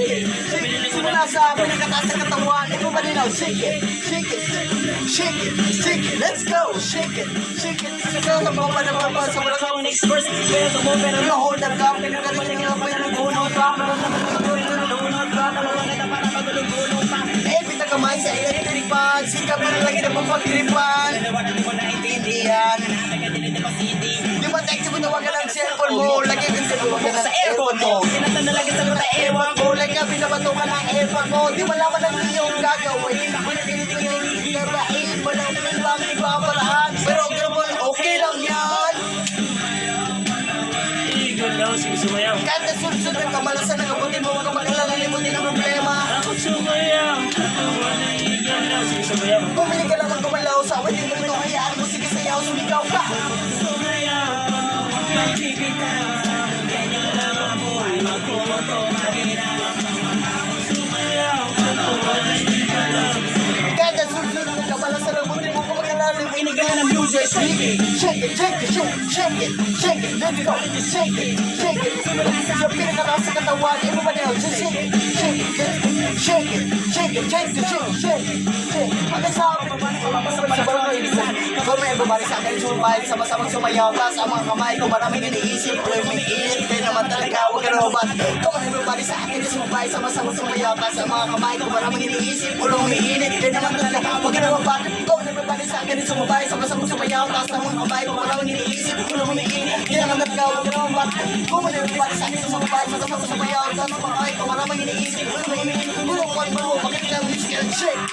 it, shake it. Simula sa pinakataas na katawan, ito ba nila? Shake it, shake it, shake it, shake it. Let's go, shake it, shake it. Sa mga panapapa, sa mga kawang express, pero hold up ka, pinakataas na pinag-unod ka, kamay sa electric pan, sikap na lagi na papagtripan. Di mo naintindihan. Di ba text mo tawagan ng cellphone mo, lagi yung cellphone mo sa aircon mo. Pinatan na lagi sa mga aircon mo, lagi ka pinabatukan ng aircon mo. Di wala man ang iyong gagawin. Pinagilito yung garain, walang ibang paraan. Pero okay lang yan. Kahit na sunod ng kamalasan ng kabutin mo, huwag ka mag-alala, limutin ang problema. Bumili ka lang ng gumalaw sa awit, hindi mo ito hayaan mo, sige sayaw, sumigaw ka. Kahit na sunod ng kamalasan ng kabutin mo, huwag ka mag-alala, limutin ang music. Shake it, shake it, shake it, shake it, shake it, let's go, shake it, shake it. Sa pinakataas sa katawan, ito ba nila? Shake it, shake it, shake it, shake it, shake it, shake it. Hanggang sa barangay, kung may bumari sa akin sumbay, sama-samang sumayaw, taas ang mga kamay, kung maraming iniisip, kung may init, kayo naman talaga, huwag ka naman. Kung may bumari sa akin sumbay, sama-samang sumayaw, taas ang mga kamay, kung maraming iniisip, kung may init, kayo naman talaga, huwag ka naman. Kung may bumari sa akin sumbay, sama-samang sumayaw, taas ang mga kamay, kung maraming iniisip, kung may init, kayo naman talaga, huwag ka naman. Kung may bumari sa akin sumbay, sama-samang sumayaw, taas ang mga kamay, kung maraming iniisip, kung may init, bakit lang music and shake?